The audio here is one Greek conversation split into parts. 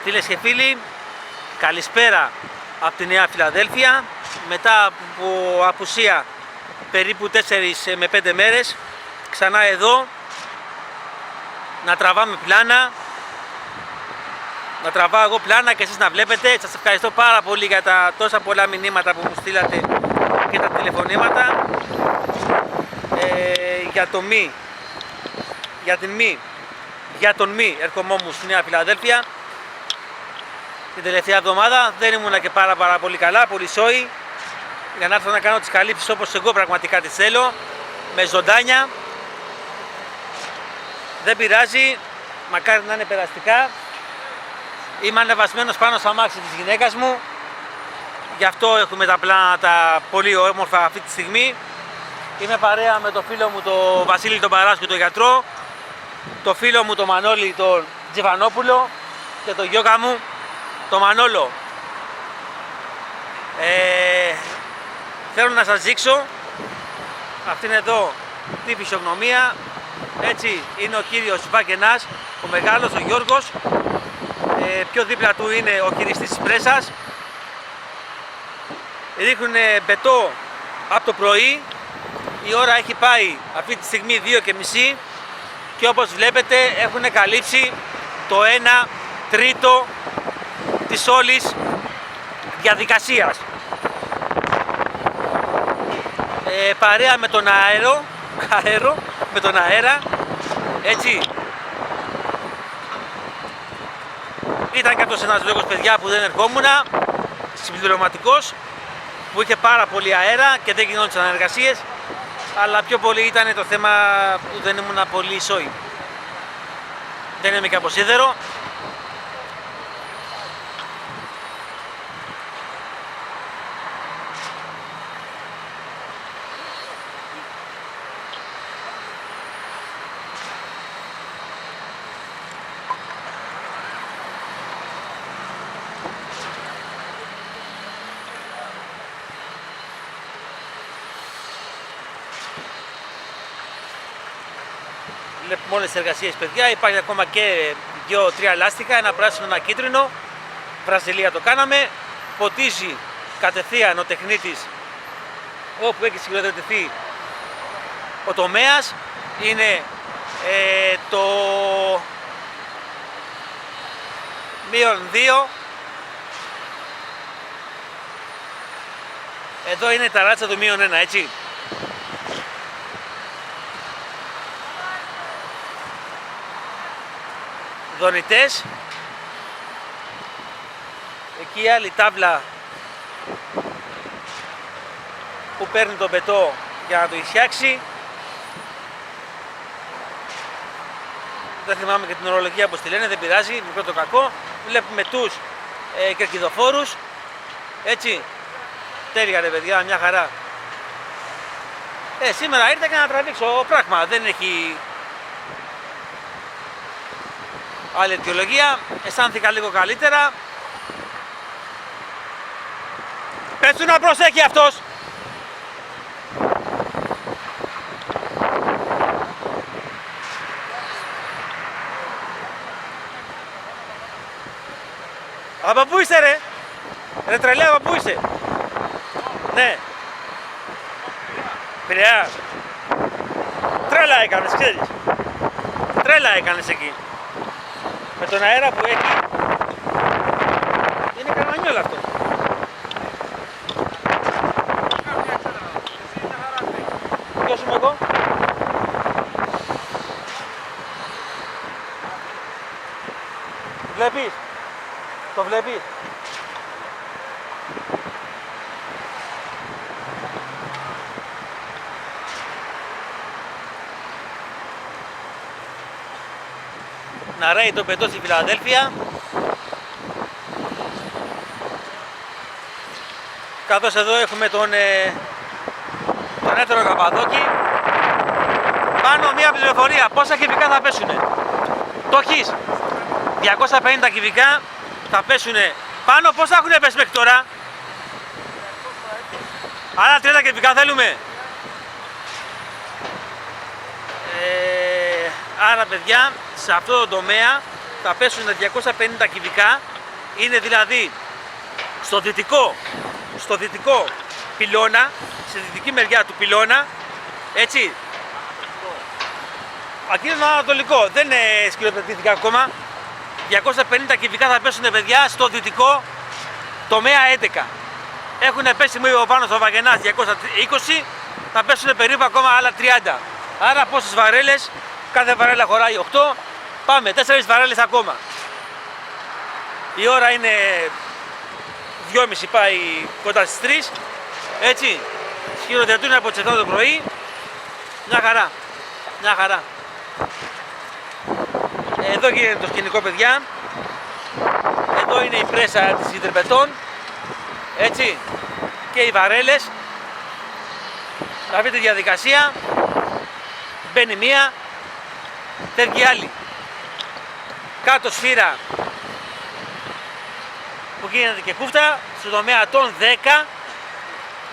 Φίλες και φίλοι, καλησπέρα από τη Νέα Φιλαδέλφια. Μετά από απουσία περίπου 4 με 5 μέρες, ξανά εδώ να τραβάμε πλάνα. Να τραβάω εγώ πλάνα και εσείς να βλέπετε. Σας ευχαριστώ πάρα πολύ για τα τόσα πολλά μηνύματα που μου στείλατε και τα τηλεφωνήματα. Για το μη, για την μη, για τον μη ερχομόμουν στη Νέα Φιλαδέλφια την τελευταία εβδομάδα. Δεν ήμουνα και πάρα πολύ καλά, πολύ σόι, για να έρθω να κάνω τις καλύψεις όπως εγώ πραγματικά τις θέλω, με ζωντάνια. Δεν πειράζει, μακάρι να είναι περαστικά. Είμαι ανεβασμένος πάνω στο αμάξι της γυναίκας μου, γι' αυτό έχουμε τα πλάνα τα πολύ όμορφα αυτή τη στιγμή. Είμαι παρέα με το φίλο μου τον Βασίλη τον Παράσκο, τον γιατρό, το φίλο μου τον Μανώλη τον Τζιβανόπουλο και το γιώκα μου τον Μανόλο. Θέλω να σας δείξω αυτήν εδώ τη φυσιογνωμία. Έτσι είναι ο κύριος Βαγγενάς, ο μεγάλος, ο Γιώργος. Πιο δίπλα του είναι ο χειριστής της πρέσας. Ρίχνουν μπετό από το πρωί. Η ώρα έχει πάει αυτή τη στιγμή 2:30 και όπως βλέπετε έχουν καλύψει το 1 τρίτο της όλης διαδικασίας. Παρέα με τον με τον αέρα, έτσι. Ήταν και αυτός ένας λόγος, παιδιά, που δεν ερχόμουνα, συμπληρωματικός, που είχε πάρα πολύ αέρα και δεν γινόντουσαν εργασίες, αλλά πιο πολύ ήταν το θέμα που δεν ήμουν πολύ σόι. Δεν είμαι και από σίδερο. Βλέπουμε όλες τις εργασίες, παιδιά. Υπάρχει ακόμα και 2-3 λάστιχα, ένα πράσινο, ένα κίτρινο. Βραζιλία το κάναμε. Ποτίζει κατευθείαν ο τεχνίτης όπου έχει συγκροτηθεί ο τομέας. Είναι το -2. Εδώ είναι τα ράτσα του -1, έτσι. Δονητές. Εκεί άλλη τάβλα που παίρνει τον μπετό για να το ισιάξει. Δεν θυμάμαι και την ορολογία πως τη λένε, δεν πειράζει, μικρό το κακό. Βλέπουμε τους κερκιδοφόρους. Έτσι. Τέλεια ρε παιδιά, μια χαρά. Σήμερα ήρθα και να τραβήξω πράγμα, δεν έχει άλλη αιτιολογία. Αισθάνθηκα λίγο καλύτερα. Πες του να προσέχει αυτός. Από πού είσαι ρε? Ρε τρελέ, από πού είσαι? Ναι. Πειραιά. Τρέλα έκανες, ξέρεις. Τρέλα έκανες εκεί. Με τον αέρα που έχει. Είναι κανονιόλ αυτό. Ποιος είμαι εγώ? Βλέπεις? Το βλέπεις? Να ρέει το πετό στη Φιλαδέλφια, καθώς εδώ έχουμε τον έτερο Καπαδόκη. Πάνω μια πληροφορία, πόσα κυβικά θα πέσουνε? Το έχεις? 250 κυβικά θα πέσουνε πάνω. Πόσα έχουν πέσει μέχρι τώρα? Άρα 30 κυβικά θέλουμε. Άρα παιδιά, σε αυτό το τομέα θα πέσουν 250 κυβικά, είναι δηλαδή στο δυτικό πυλώνα, στη δυτική μεριά του πυλώνα, έτσι. Aquí είναι το ανατολικό, δεν σκυλοτετήθηκε ακόμα. 250 κυβικά θα πέσουν, παιδιά, στο δυτικό τομέα 11. Έχουν πέσει μου πάνω στο Βαγενάς 220, θα πέσουν περίπου ακόμα άλλα 30. Άρα πόσες βαρέλες, κάθε βαρέλα χωράει 8, πάμε 4 βαρέλες ακόμα. Η ώρα είναι 2.30, πάει κοντά στις 3, έτσι. Σκυλοτετούν από τις 7 το πρωί, μια χαρά, μια χαρά. Εδώ γίνεται το σκηνικό, παιδιά. Εδώ είναι η πρέσα της υδρεπετών, έτσι, και οι βαρέλες. Θα βρείτε τη διαδικασία. Μπαίνει μία, φεύγει άλλη. Κάτω σφύρα που γίνεται και κούφτα, στο τομέα των 10,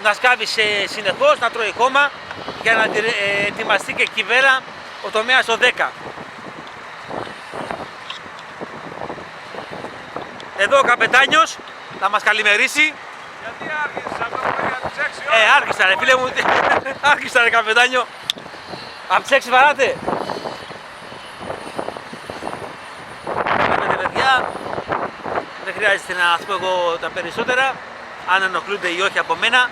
να σκάβει συνεχώς, να τρώει χώμα, για να ετοιμαστεί και κυβέρα ο τομέας των 10. Εδώ ο καπετάνιος θα μας καλημερίσει. Γιατί άρχισες αυτό που πήγα από τις 6 ώρες? Άρχισα ρε φίλε μου, άρχισα ρε καπετάνιο. Από τις 6 βαράτε. Βλέπετε, παιδιά, δεν χρειάζεται να σας πω εγώ τα περισσότερα, αν ενοχλούνται ή όχι από μένα.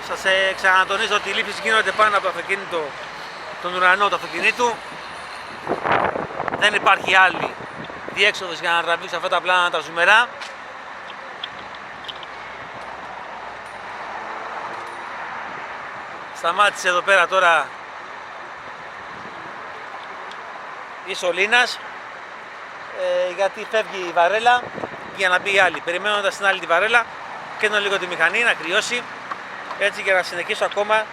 Σας ξανατονίζω ότι οι λήψεις γίνονται πάνω από το αυτοκίνητο, τον ουρανό του αυτοκινήτου. Δεν υπάρχει άλλη διέξοδος για να τραβήξει αυτά τα πλάνα τα ζουμερά. Σταμάτησε εδώ πέρα τώρα η σωλήνας, γιατί φεύγει η βαρέλα για να μπει η άλλη. Περιμένοντας την άλλη τη βαρέλα, καίνω λίγο τη μηχανή να κρυώσει, έτσι, για να συνεχίσω ακόμα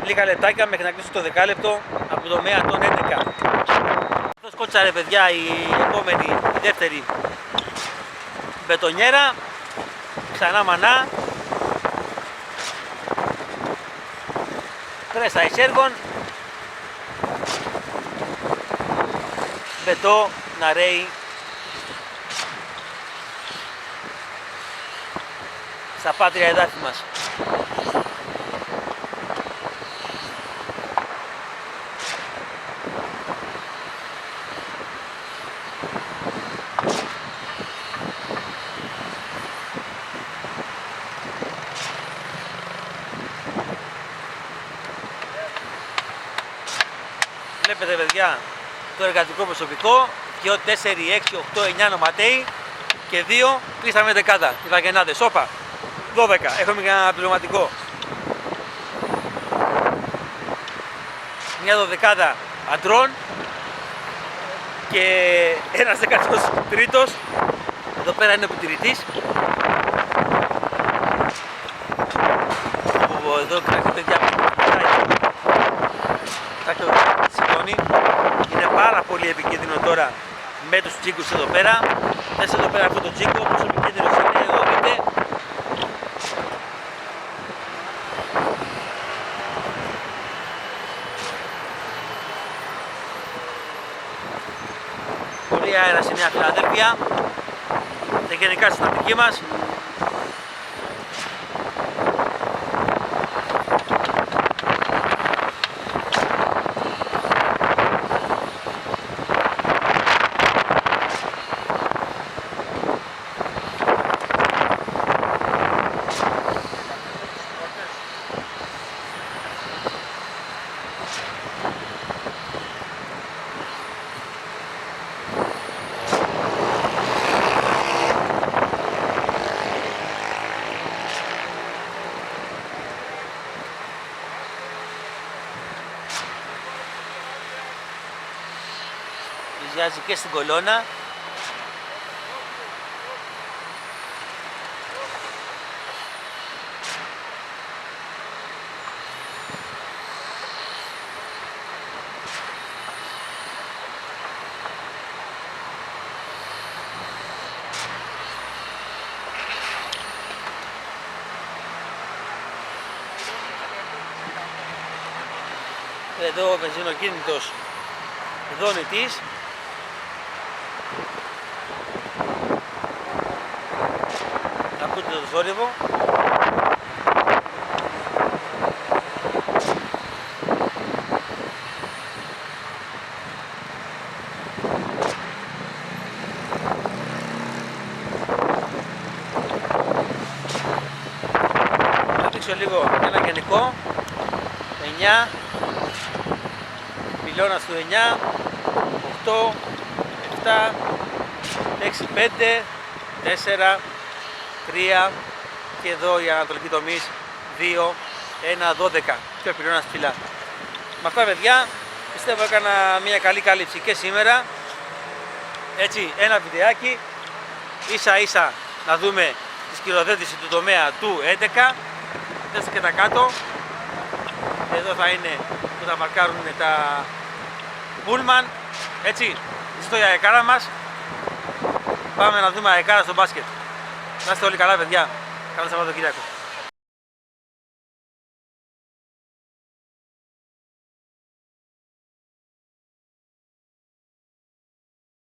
λίγα λεπτάκια μέχρι να κλείσω το δεκάλεπτο από το τομέα των 11. Αυτό σκότσα ρε παιδιά η επόμενη, η δεύτερη μπετονιέρα, ξανά μανά, πρέσα εισέργων, μπετό να ρέει στα πάτρια εδάφη μας. Βλέπετε, παιδιά, το εργατικό προσωπικό, 2, 4, 6, 8, 9 νοματέοι και 2, 3 στα δεκάδα, οι βαγενάδες, όπα, 12, έχουμε και ένα πληρωματικό. Μια δωδεκάδα αντρών και ένας 13ος, εδώ πέρα είναι ο επιτηρητής. Εδώ κρατάει, παιδιά, σηκώνει. Είναι πάρα πολύ επικίνδυνο τώρα με τους τσίγκους εδώ πέρα. Θες εδώ πέρα αυτό το τσίγκο, πόσο επικίνδυνος είναι, εδώ δείτε. Πολύ αέρα σε Νέα Φιλαδέλφια. Και γενικά στην Αττική μας. Πλησιάζει και στην κολόνα. Εδώ ο βενζινοκίνητος δόνητης. Ακούτε το θόρυβο. Θα δείξω λίγο ένα γενικό. 9, πυλώνας του 9, 8, 7, 6, 5, 4, 3 και εδώ η ανατολική τομής 2, 1, 12 και ο πυλώνας ψηλά. Με αυτά παιδιά πιστεύω έκανα μια καλή κάλυψη και σήμερα. Έτσι ένα βιντεάκι ίσα ίσα να δούμε τη σκηροθέτηση του τομέα του 11. Δέστε και τα κάτω. Εδώ θα είναι που θα μαρκάρουν τα πούλμαν. Έτσι, στο η αεκάρα μας. Πάμε να δούμε αεκάρα στο μπάσκετ. Να είστε όλοι καλά παιδιά. Καλό Σαββατοκύριακο.